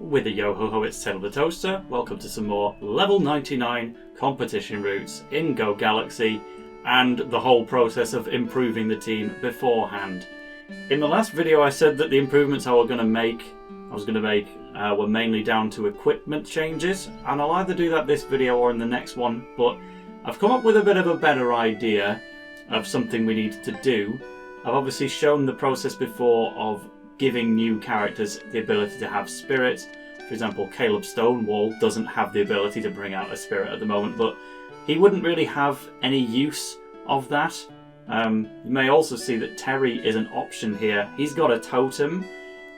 With a yo-ho-ho, it's TaleOfTheToaster. Welcome to some more level 99 competition routes in Go Galaxy and the whole process of improving the team beforehand. In the last video I said that the improvements I was going to make were mainly down to equipment changes, and I'll either do that this video or in the next one, but I've come up with a bit of a better idea of something we need to do. I've obviously shown the process before of giving new characters the ability to have spirits. For example, Caleb Stonewall doesn't have the ability to bring out a spirit at the moment, but he wouldn't really have any use of that. You may also see that Terry is an option here. He's got a totem.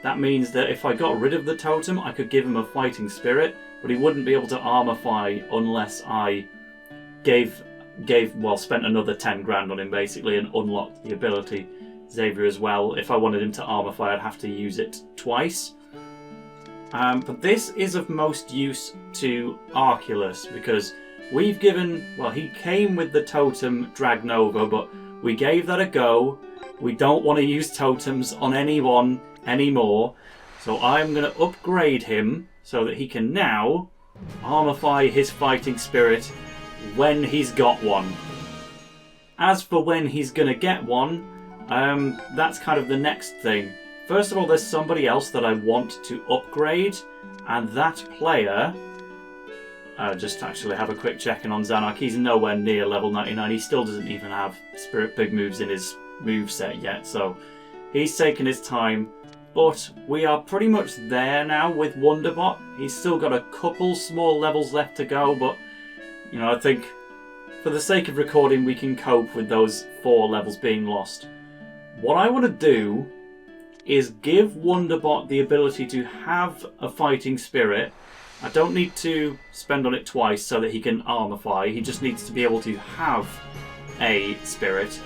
That means that if I got rid of the totem, I could give him a fighting spirit, but he wouldn't be able to armorify unless I spent another 10 grand on him basically and unlocked the ability. Xavier as well. If I wanted him to armorify, I'd have to use it twice. But this is of most use to Arculus because we've given, well, he came with the totem Dragnova, but we gave that a go. We don't want to use totems on anyone anymore, so I'm going to upgrade him so that he can now armorify his fighting spirit when he's got one. As for when he's going to get one, that's kind of the next thing. First of all, there's somebody else that I want to upgrade, and that player... just actually have a quick check-in on Xanark. He's nowhere near level 99. He still doesn't even have Spirit Big Moves in his moveset yet, so he's taken his time. But we are pretty much there now with Wonderbot. He's still got a couple small levels left to go, but you know, I think for the sake of recording we can cope with those 4 levels being lost. What I want to do is give Wonderbot the ability to have a fighting spirit. I don't need to spend on it twice so that he can armorify. He just needs to be able to have a spirit.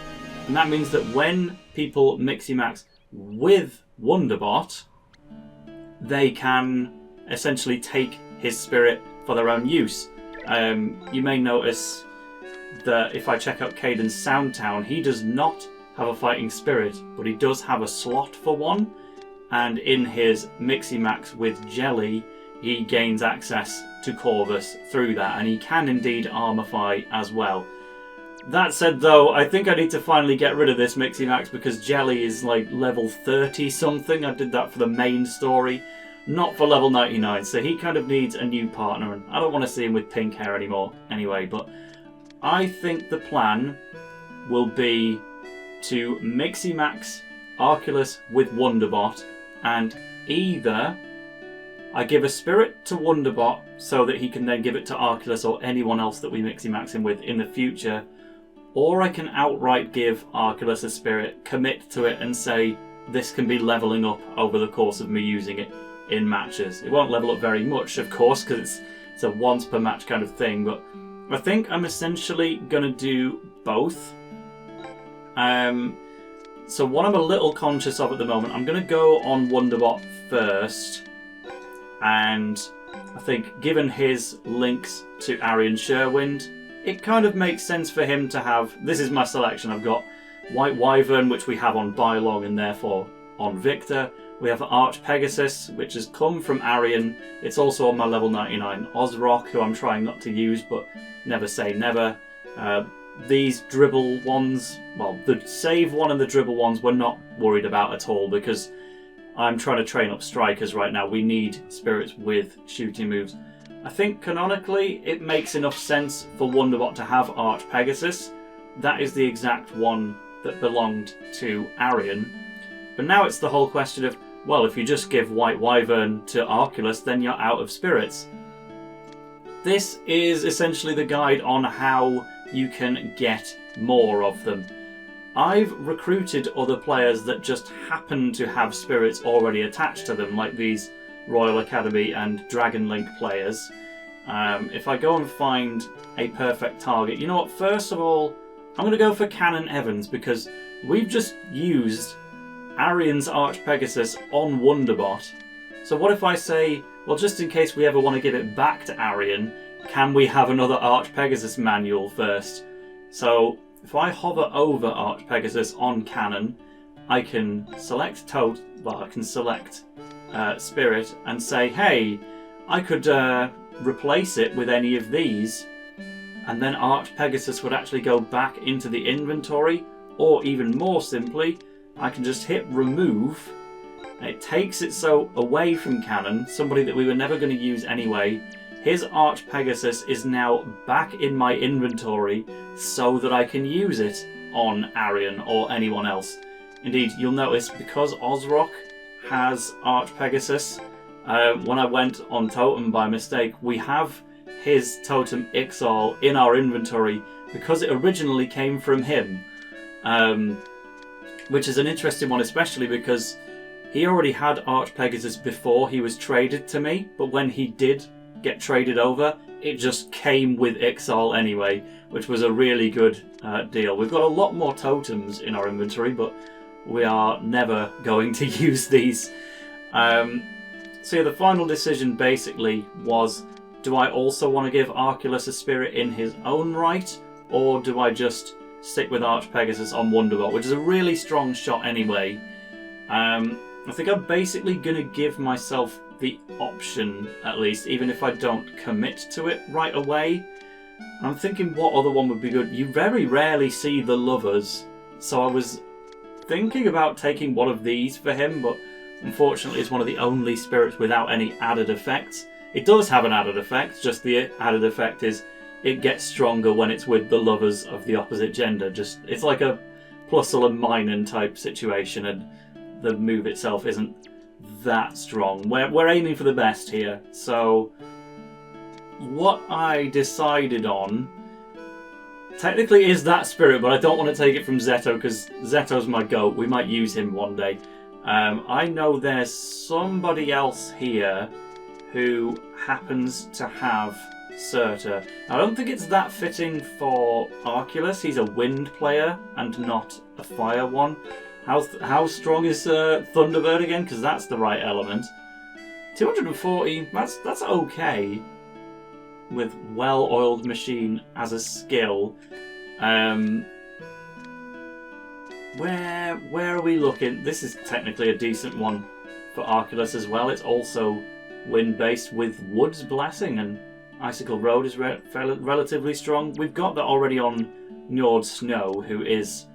And that means that when people Miximax with Wonderbot, they can essentially take his spirit for their own use. You may notice that if I check out Caden's Soundtown, he does not have a fighting spirit, but he does have a slot for one, and in his Miximax with Jelly, he gains access to Corvus through that, and he can indeed armorify as well. That said though, I think I need to finally get rid of this Miximax because Jelly is like level 30 something. I did that for the main story, not for level 99, so he kind of needs a new partner, and I don't want to see him with pink hair anymore anyway. But I think the plan will be to Miximax Arculus with Wonderbot, and either I give a spirit to Wonderbot so that he can then give it to Arculus or anyone else that we Miximax him with in the future, or I can outright give Arculus a spirit, commit to it and say this can be leveling up over the course of me using it in matches. It won't level up very much, of course, because it's a once per match kind of thing, but I think I'm essentially going to do both. So what I'm a little conscious of at the moment, I'm going to go on Wonderbot first, and I think given his links to Arian Sherwind, it kind of makes sense for him to have, this is my selection, I've got White Wyvern, which we have on Bylog and therefore on Victor. We have Arch Pegasus, which has come from Arian. It's also on my level 99 Ozrock, who I'm trying not to use, but never say never. These dribble ones, well, the save one and the dribble ones we're not worried about at all because I'm trying to train up strikers right now. We need spirits with shooting moves. I think canonically it makes enough sense for Wonderbot to have Arch Pegasus. That is the exact one that belonged to Arian. But now it's the whole question of, well, if you just give White Wyvern to Arculus, then you're out of spirits. This is essentially the guide on how you can get more of them. I've recruited other players that just happen to have spirits already attached to them, like these Royal Academy and Dragon Link players. If I go and find a perfect target, you know what, first of all, I'm going to go for Canon Evans because we've just used Arian's Arch Pegasus on Wonderbot. So what if I say, well, just in case we ever want to give it back to Arian, can we have another Arch Pegasus manual first? So if I hover over Arch Pegasus on Canon, I can select I can select Spirit and say, hey, I could replace it with any of these, and then Arch Pegasus would actually go back into the inventory, or even more simply, I can just hit remove, and it takes it so away from Cannon, somebody that we were never going to use anyway. His Arch Pegasus is now back in my inventory so that I can use it on Arion or anyone else. Indeed, you'll notice because Ozrock has Arch Pegasus, when I went on Totem by mistake, we have his Totem Ixal in our inventory because it originally came from him. Which is an interesting one, especially because he already had Arch Pegasus before he was traded to me, but when he did get traded over, it just came with Ixal anyway, which was a really good deal. We've got a lot more totems in our inventory, but we are never going to use these. So yeah, the final decision basically was, do I also want to give Arculus a spirit in his own right, or do I just stick with Arch Pegasus on Wonderbolt, which is a really strong shot anyway. I think I'm basically going to give myself the option, at least, even if I don't commit to it right away. I'm thinking what other one would be good. You very rarely see the Lovers, so I was thinking about taking one of these for him, but unfortunately it's one of the only spirits without any added effects. It does have an added effect, just the added effect is it gets stronger when it's with the Lovers of the opposite gender. Just it's like a Plusle and Minun type situation, and the move itself isn't that strong. We're aiming for the best here. So what I decided on technically is that spirit, but I don't want to take it from Zeto because Zeto's my goat. We might use him one day. I know there's somebody else here who happens to have Surtur. I don't think it's that fitting for Arculus. He's a wind player and not a fire one. How strong is Thunderbird again? Because that's the right element. 240, that's okay. With well-oiled machine as a skill. Where are we looking? This is technically a decent one for Arculus as well. It's also wind-based with Wood's Blessing, and Icicle Road is relatively strong. We've got that already on Njord Snow, who is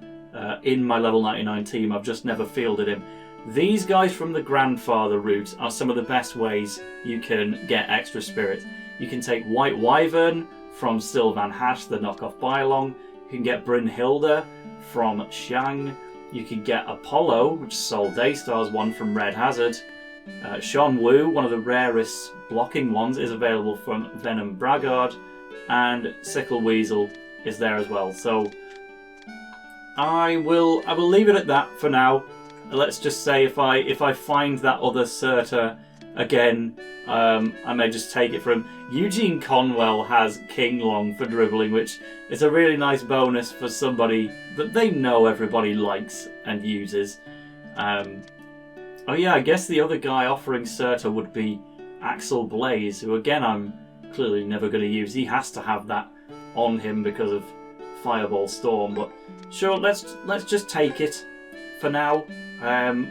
in my level 99 team. I've just never fielded him. These guys from the grandfather route are some of the best ways you can get extra spirit. You can take White Wyvern from Sylvan Hash, the knockoff Bylong. You can get Brynhilda from Shang. You can get Apollo, which is Soul Daystar's one from Red Hazard. Shan Wu, one of the rarest blocking ones, is available from Venom Braggart. And Sickle Weasel is there as well. So I will leave it at that for now. Let's just say if I find that other Surtur again, I may just take it from Eugene Conwell. Has King Long for dribbling, which is a really nice bonus for somebody that they know everybody likes and uses. Oh yeah, I guess the other guy offering Surtur would be Axel Blaze, who again I'm clearly never going to use. He has to have that on him because of Fireball Storm, but sure, let's just take it for now,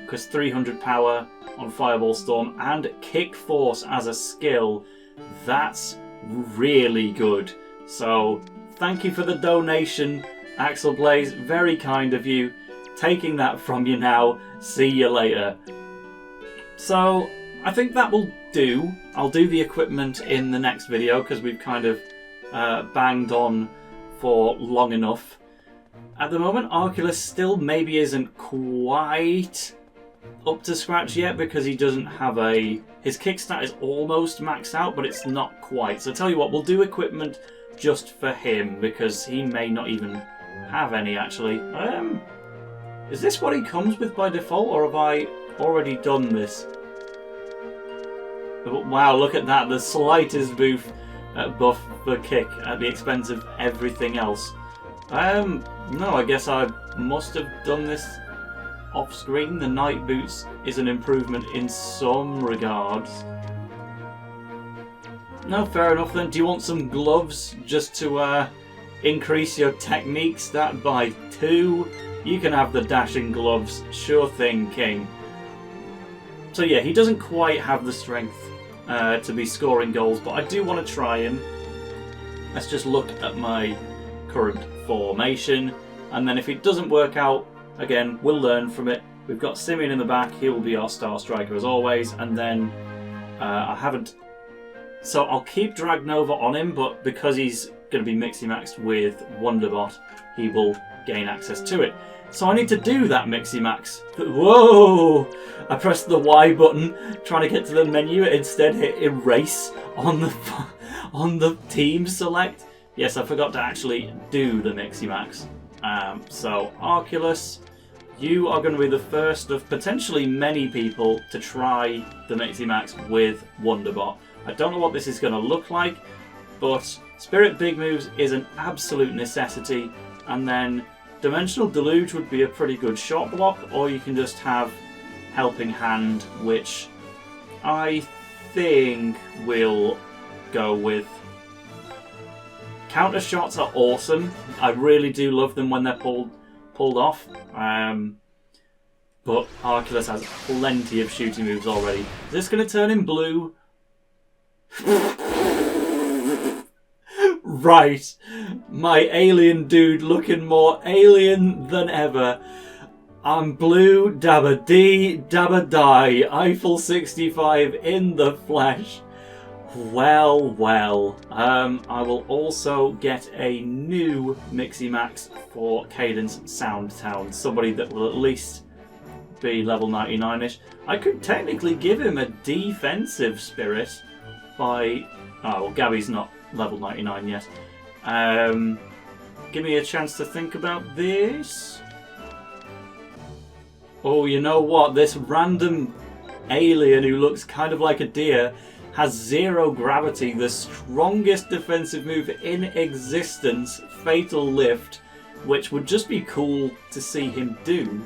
because 300 power on Fireball Storm and Kick Force as a skill, that's really good. So thank you for the donation, Axel Blaze, very kind of you. Taking that from you now, see you later. So I think that will do. I'll do the equipment in the next video because we've kind of banged on for long enough. At the moment, Arculus still maybe isn't quite up to scratch yet because he doesn't have his kickstat is almost maxed out, but it's not quite. So tell you what, we'll do equipment just for him because he may not even have any actually. Is this what he comes with by default, or have I already done this? Wow, look at that, the slightest buff for kick at the expense of everything else. No, I guess I must have done this off screen. The Night Boots is an improvement in some regards. No, fair enough then. Do you want some gloves just to increase your technique stat by 2? You can have the dashing gloves. Sure thing, king. So yeah, he doesn't quite have the strength to be scoring goals, but I do want to try him. Let's just look at my current formation, and then if it doesn't work out, again, we'll learn from it. We've got Simeon in the back. He will be our star striker as always, and then I haven't... So I'll keep Dragnova on him, but because he's going to be Miximaxed with Wonderbot, he will gain access to it. So I need to do that Miximax. Whoa! I pressed the Y button trying to get to the menu. Instead hit erase on the team select. Yes, I forgot to actually do the Miximax. So Arculus, you are going to be the first of potentially many people to try the Miximax with Wonderbot. I don't know what this is going to look like, but Spirit Big Moves is an absolute necessity, and then Dimensional Deluge would be a pretty good shot block, or you can just have Helping Hand, which I think we'll go with. Counter shots are awesome. I really do love them when they're pulled off. But Arculus has plenty of shooting moves already. Is this going to turn him blue? Right. My alien dude looking more alien than ever. I'm blue, dabba dee, dabba die. Eiffel 65 in the flesh. Well, well. I will also get a new Miximax for Cadence Soundtown. Somebody that will at least be level 99-ish. I could technically give him a defensive spirit by... Oh, well, Gabby's not level 99 yet. Give me a chance to think about this. Oh, you know what? This random alien who looks kind of like a deer has 0 gravity, the strongest defensive move in existence, Fatal Lift, which would just be cool to see him do.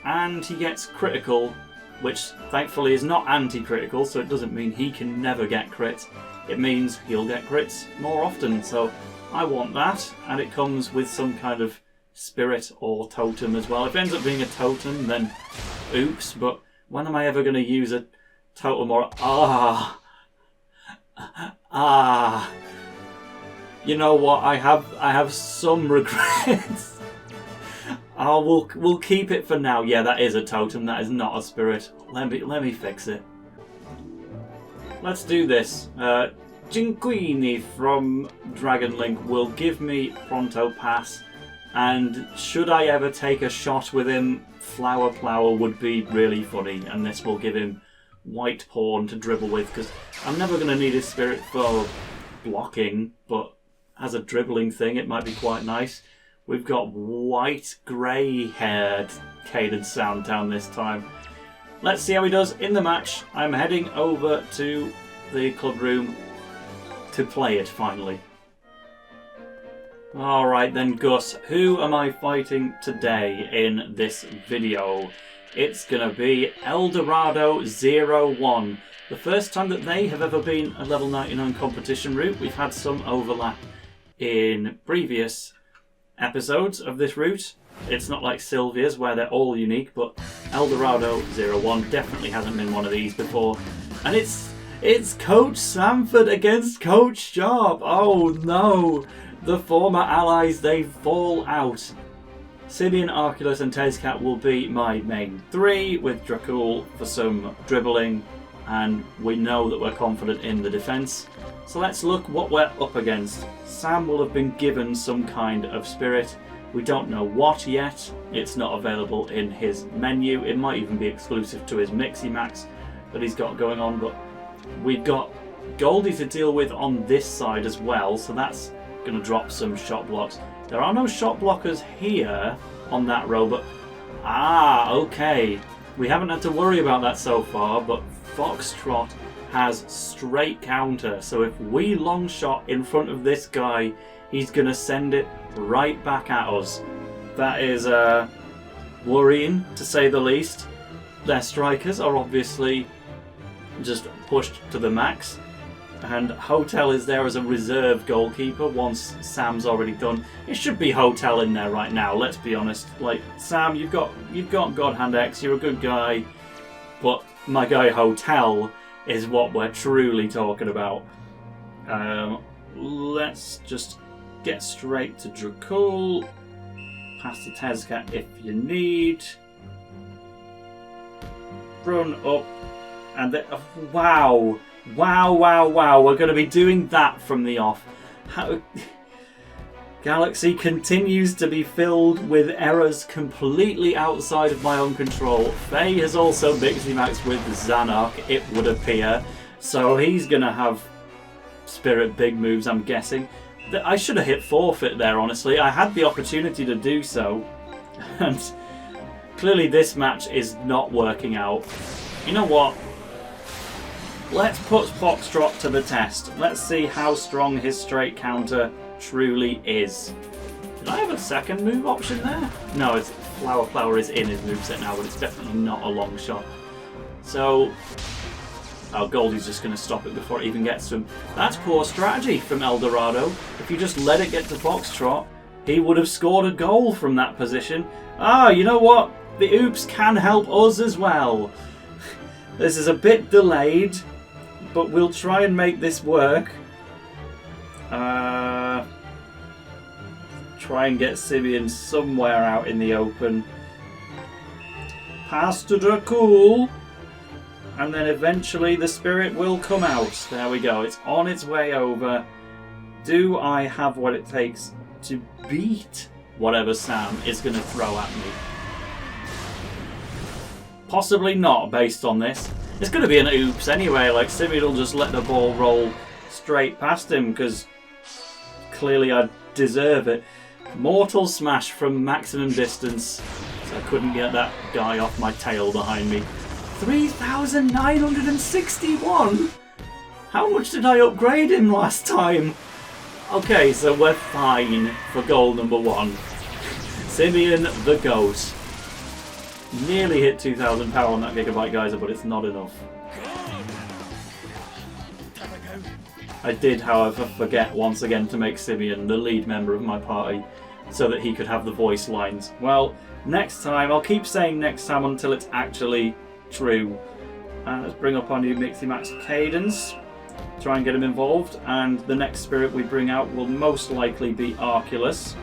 And he gets critical, which thankfully is not anti-critical, so it doesn't mean he can never get crits. It means he'll get crits more often, so I want that, and it comes with some kind of spirit or totem as well. If it ends up being a totem, then oops, but when am I ever going to use a totem or... You know what, I have some regrets. We'll keep it for now. Yeah, that is a totem, that is not a spirit. Let me fix it. Let's do this. Jinquini from Dragon Link will give me Pronto Pass, and should I ever take a shot with him, Flower Plower would be really funny, and this will give him White Pawn to dribble with, because I'm never going to need his spirit for blocking, but as a dribbling thing it might be quite nice. We've got white grey haired Cadence Soundtown this time. Let's see how he does in the match. I'm heading over to the club room to play it finally. Alright then, Gus, who am I fighting today in this video? It's gonna be El Dorado 01. The first time that they have ever been a level 99 competition route. We've had some overlap in previous episodes of this route. It's not like Sylvia's where they're all unique, but El Dorado 01 definitely hasn't been one of these before. And it's Coach Sanford against Coach Sharp. Oh no, the former allies, they fall out. Simeon, Arculus and Tezcat will be my main 3, with Dracul for some dribbling, and we know that we're confident in the defence. So let's look what we're up against. Sam will have been given some kind of spirit. We don't know what yet. It's not available in his menu. It might even be exclusive to his Miximax that he's got going on, but we've got Goldie to deal with on this side as well, so that's going to drop some shot blocks. There are no shot blockers here on that row, but okay. We haven't had to worry about that so far, but Foxtrot has straight counter, so if we long shot in front of this guy, he's going to send it right back at us. That is worrying, to say the least. Their strikers are obviously just pushed to the max. And Hotel is there as a reserve goalkeeper once Sam's already done. It should be Hotel in there right now, let's be honest. Like, Sam, you've got God Hand X, you're a good guy, but my guy Hotel is what we're truly talking about. Let's just get straight to Dracul. Pass to Tezca if you need. Run up. And then, wow. Wow. We're going to be doing that from the off. Galaxy continues to be filled with errors completely outside of my own control. Faye has also Miximaxed with Xanark, it would appear. So he's going to have Spirit big moves, I'm guessing. I should have hit forfeit there, honestly. I had the opportunity to do so. And clearly this match is not working out. You know what? Let's put Foxtrot to the test. Let's see how strong his straight counter truly is. Did I have a second move option there? No, it's Flower is in his moveset now, but it's definitely not a long shot. So, oh, Goldie's just going to stop it before it even gets to him. That's poor strategy from El Dorado. If you just let it get to Foxtrot, he would have scored a goal from that position. Ah, you know what? The oops can help us as well. This is a bit delayed, but we'll try and make this work. Try and get Simeon somewhere out in the open. Pass to Dracul. And then eventually the Spirit will come out. There we go. It's on its way over. Do I have what it takes to beat whatever Sam is going to throw at me? Possibly not, based on this. It's going to be an oops anyway. Like, Simeon will just let the ball roll straight past him because clearly I deserve it. Mortal Smash from maximum distance. So I couldn't get that guy off my tail behind me. 3,961? How much did I upgrade him last time? Okay, so we're fine for goal number 1. Simeon the Goat. Nearly hit 2,000 power on that Gigabyte Geyser, but it's not enough. I did, however, forget once again to make Simeon the lead member of my party so that he could have the voice lines. Well, next time, I'll keep saying next time until it's actually true. Let's bring up our new Miximaxed Cadence, try and get him involved, and the next Spirit we bring out will most likely be Arculus.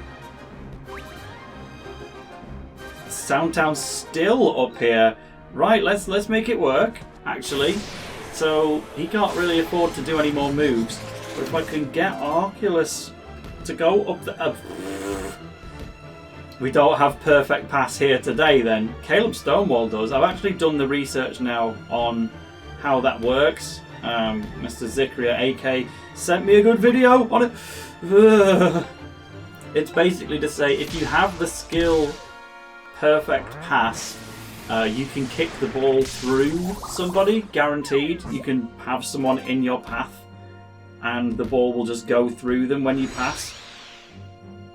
Soundtown's still up here. Right, let's make it work, actually. So he can't really afford to do any more moves. But if I can get Arculus to go up the... we don't have perfect pass here today then. Caleb Stonewall does. I've actually done the research now on how that works. Mr. Zikria AK sent me a good video on it. It's basically to say if you have the skill perfect pass, you can kick the ball through somebody, guaranteed. You can have someone in your path and the ball will just go through them when you pass,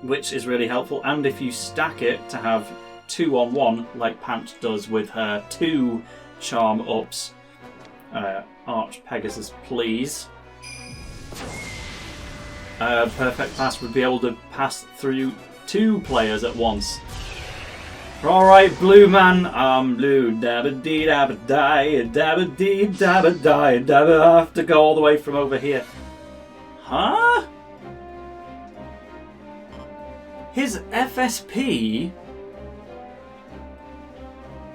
which is really helpful. And if you stack it to have 2-on-1, like Pant does with her 2 charm ups, Arch Pegasus, please. Perfect pass would be able to pass through 2 players at once. Alright, blue man, I'm blue. Dabba dee dabba die, dabba dee dabba die, dabba. I have to go all the way from over here. Huh? His FSP?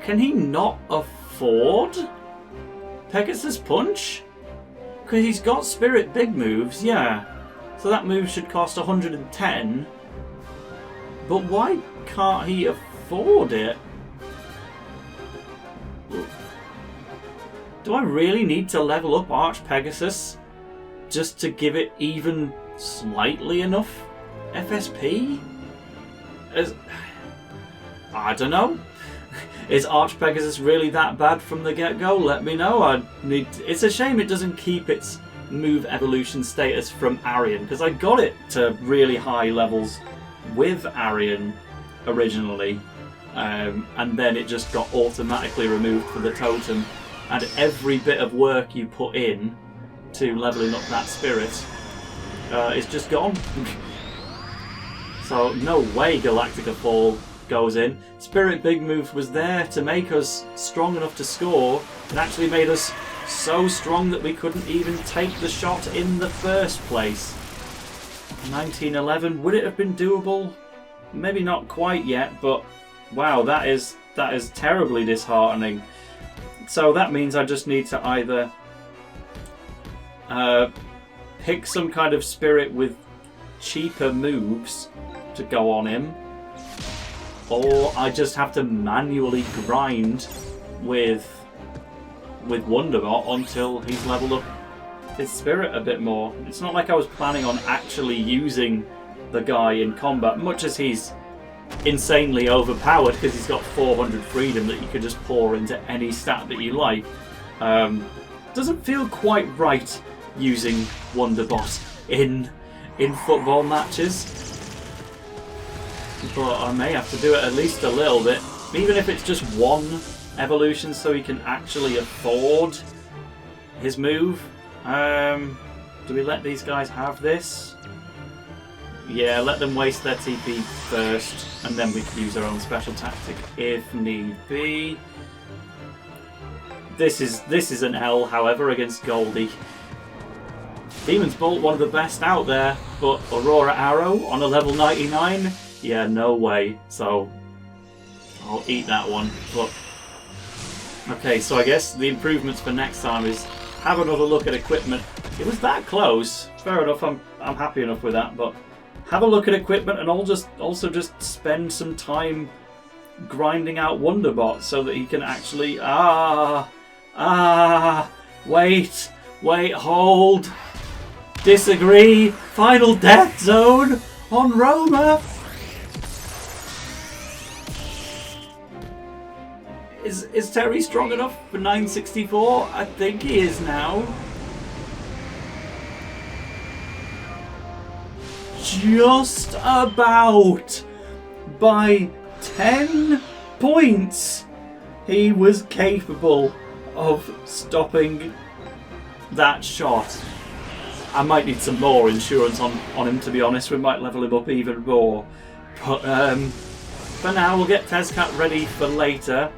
Can he not afford Pegasus Punch? Because he's got Spirit big moves, yeah. So that move should cost 110. But why can't he afford it? Do I really need to level up Arch Pegasus just to give it even slightly enough FSP? I don't know. Is Arch Pegasus really that bad from the get-go? Let me know. It's a shame it doesn't keep its move evolution status from Arian, because I got it to really high levels with Arian originally, and then it just got automatically removed for the totem, and every bit of work you put in to leveling up that spirit is just gone. So no way Galactica Fall goes in. Spirit Big Move was there to make us strong enough to score. It actually made us so strong that we couldn't even take the shot in the first place. 1911, would it have been doable? Maybe not quite yet, but wow, that is terribly disheartening. So that means I just need to either pick some kind of spirit with cheaper moves to go on him, or I just have to manually grind with Wonderbot until he's leveled up his spirit a bit more. It's not like I was planning on actually using the guy in combat, much as he's insanely overpowered because he's got 400 freedom that you could just pour into any stat that you like. Doesn't feel quite right using Wonderbot in football matches, but I may have to do it at least a little bit, even if it's just one evolution so he can actually afford his move. Do we let these guys have this? Yeah, let them waste their TP first, and then we can use our own special tactic if need be. This is an L, however, against Goldie. Demon's Bolt, one of the best out there, but Aurora Arrow on a level 99? Yeah, no way. So I'll eat that one. But okay, so I guess the improvements for next time is have another look at equipment. It was that close. Fair enough, I'm happy enough with that, but have a look at equipment, and I'll also just spend some time grinding out Wonderbot so that he can actually wait, hold, disagree, final death zone on Roma. Is Terry strong enough for 964? I think he is now. Just about by 10 points. He was capable of stopping that shot. I might need some more insurance on him, to be honest. We might level him up even more. But for now, we'll get Tezcat ready for later.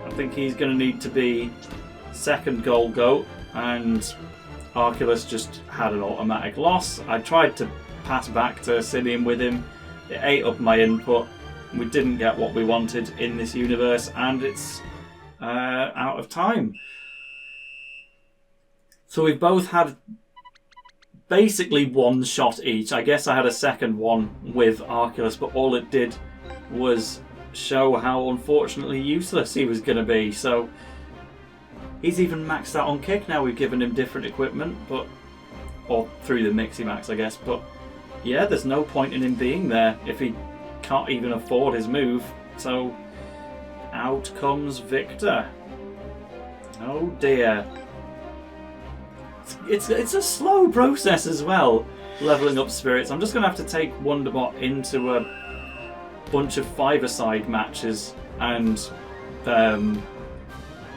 I think he's going to need to be second Gold Goat, and Arculus just had an automatic loss. I tried to pass back to Simeon with him. It ate up my input. We didn't get what we wanted in this universe, and it's out of time. So we've both had basically one shot each. I guess I had a second one with Arculus, but all it did was show how unfortunately useless he was going to be. So he's even maxed out on kick now. We've given him different equipment, or through the Miximaxed, I guess. But yeah, there's no point in him being there if he can't even afford his move. So out comes Victor. Oh dear. It's a slow process as well, leveling up spirits. I'm just going to have to take Wonderbot into a bunch of five-a-side matches and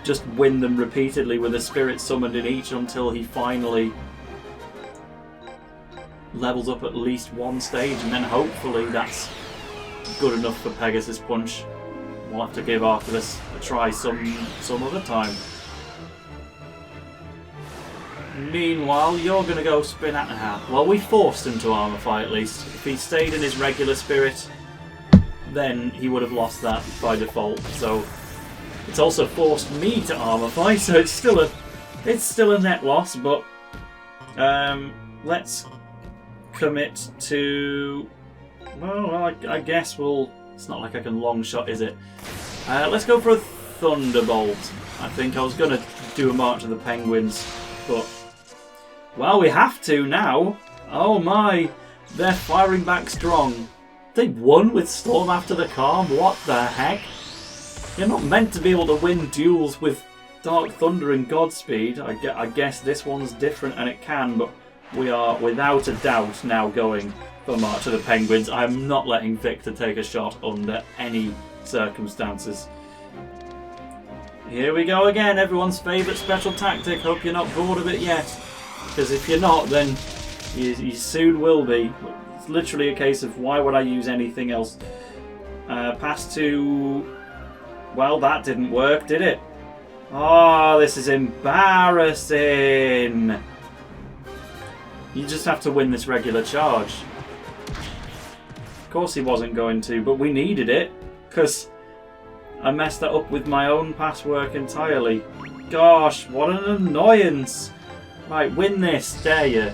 just win them repeatedly with a spirit summoned in each until he finally levels up at least one stage, and then hopefully that's good enough for Pegasus Punch. We'll have to give Arculus a try some other time. Meanwhile, you're going to go spin at half. Well, we forced him to armor fight at least. If he stayed in his regular spirit, then he would have lost that by default. So it's also forced me to armor fight, so it's still a net loss. But let's commit to. Well, I guess we'll. It's not like I can long shot, is it? Let's go for a Thunderbolt. I think I was going to do a March of the Penguins, but well, we have to now. Oh my, they're firing back strong. They won with Storm after the Calm. What the heck? You're not meant to be able to win duels with Dark Thunder and Godspeed. I guess this one's different, and it can, but we are without a doubt now going for March of the Penguins. I'm not letting Victor take a shot under any circumstances. Here we go again, everyone's favourite special tactic. Hope you're not bored of it yet. Because if you're not, then you soon will be. It's literally a case of why would I use anything else? Pass to... Well, that didn't work, did it? Oh, this is embarrassing. You just have to win this regular charge. Of course he wasn't going to, but we needed it. Because I messed that up with my own pass work entirely. Gosh, what an annoyance. Right, win this, dare you.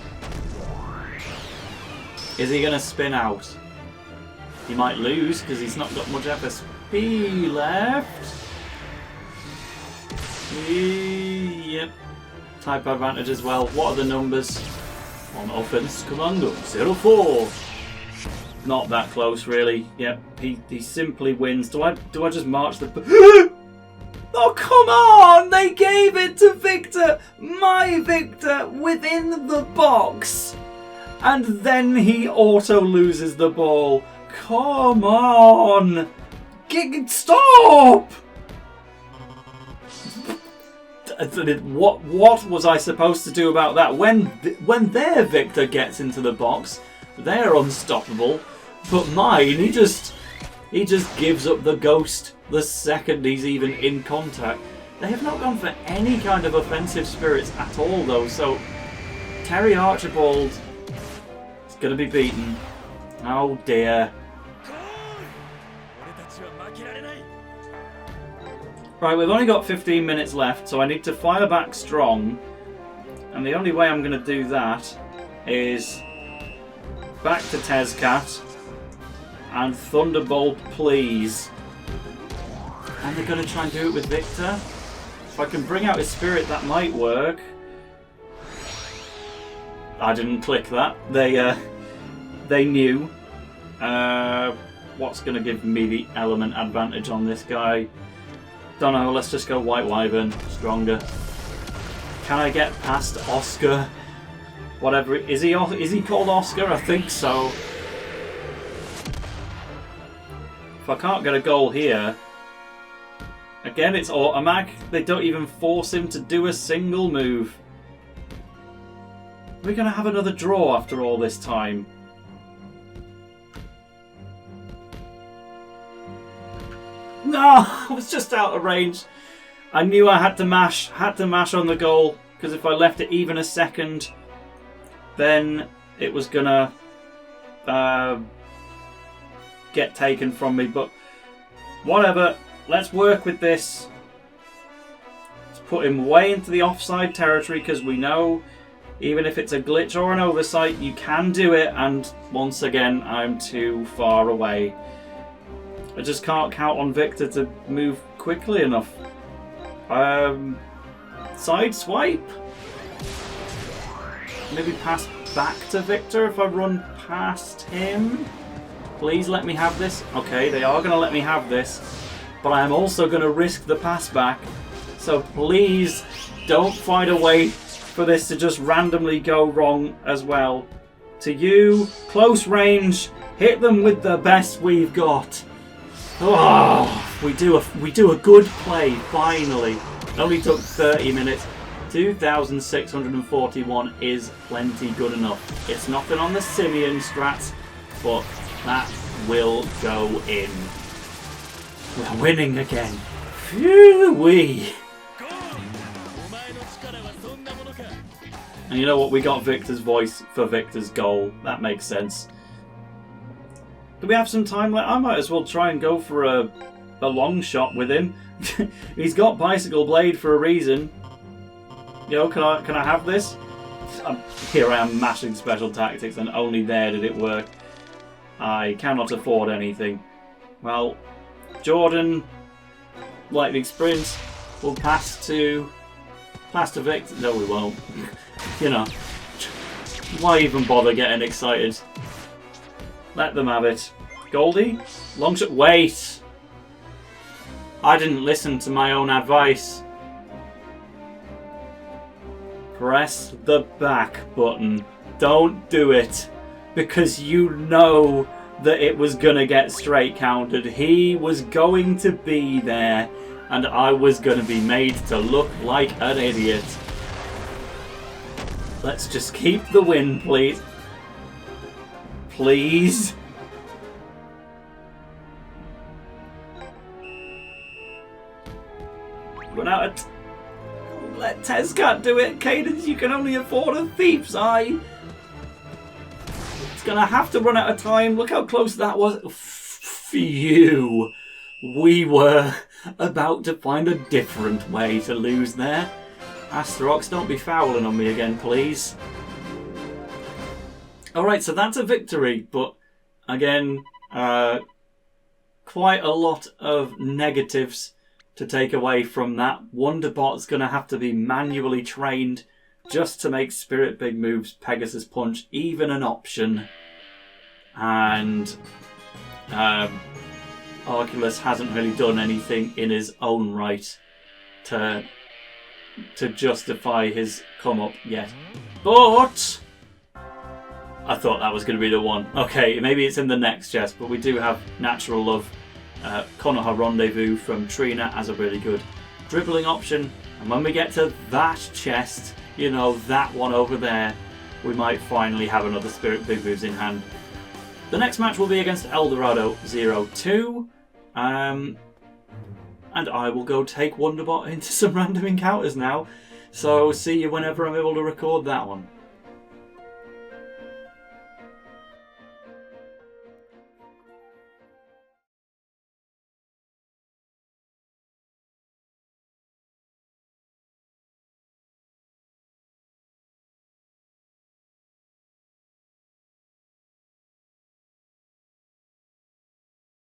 Is he going to spin out? He might lose because he's not got much FSP left. Yep. Type advantage as well. What are the numbers? On offense, Commando 04. Not that close, really. Yep. He simply wins. Do I just march the? Oh come on! They gave it to Victor, my Victor, within the box, and then he auto loses the ball. Come on! Stop! What was I supposed to do about that? When their Victor gets into the box, they're unstoppable. But mine, he just gives up the ghost the second he's even in contact. They have not gone for any kind of offensive spirits at all, though. So Terry Archibald is going to be beaten. Oh dear. Right, we've only got 15 minutes left, so I need to fire back strong. And the only way I'm going to do that is back to Tezcat and Thunderbolt, please. And they're going to try and do it with Victor. If I can bring out his spirit, that might work. I didn't click that. They knew. What's going to give me the element advantage on this guy? Don't know, let's just go White Wyvern, stronger. Can I get past Oscar? Whatever, is he called Oscar? I think so. If I can't get a goal here, again it's automatic. They don't even force him to do a single move. We're going to have another draw after all this time. No, I was just out of range. I knew I had to mash on the goal, because if I left it even a second, then it was gonna get taken from me. But whatever, let's work with this. Let's put him way into the offside territory, because we know even if it's a glitch or an oversight, you can do it. And once again, I'm too far away. I just can't count on Victor to move quickly enough. Side swipe? Maybe pass back to Victor if I run past him? Please let me have this. Okay, they are going to let me have this. But I am also going to risk the pass back. So please don't find a way for this to just randomly go wrong as well. To you, close range, hit them with the best we've got. Oh, we do a good play, finally. It only took 30 minutes. 2,641 is plenty good enough. It's nothing on the Simeon strats, but that will go in. We're winning again. Phew-wee. And you know what? We got Victor's voice for Victor's goal. That makes sense. Do we have some time left? I might as well try and go for a long shot with him. He's got Bicycle Blade for a reason. Yo, can I have this? Here I am mashing special tactics, and only there did it work. I cannot afford anything. Well, Jordan, Lightning Sprint, will pass to Victor. No, we won't. You know, why even bother getting excited? Let them have it. Goldie, long shot. Wait! I didn't listen to my own advice. Press the back button. Don't do it. Because you know that it was gonna get straight countered. He was going to be there, and I was gonna be made to look like an idiot. Let's just keep the win, please. Please. Run out of... Let Tezcat do it, Cadence. You can only afford a thief's eye. It's gonna have to run out of time. Look how close that was. Phew. We were about to find a different way to lose there. Asterox, don't be fouling on me again, please. Alright, so that's a victory, but again, quite a lot of negatives to take away from that. Wonderbot's going to have to be manually trained just to make Spirit Big Move's Pegasus Punch even an option. And Arculus hasn't really done anything in his own right to justify his come up yet. But I thought that was going to be the one. Okay, maybe it's in the next chest, but we do have Natural Love, Konoha Rendezvous from Trina as a really good dribbling option. And when we get to that chest, you know, that one over there, we might finally have another Spirit Big Moves in hand. The next match will be against Eldorado 02. And I will go take Wonderbot into some random encounters now. So see you whenever I'm able to record that one.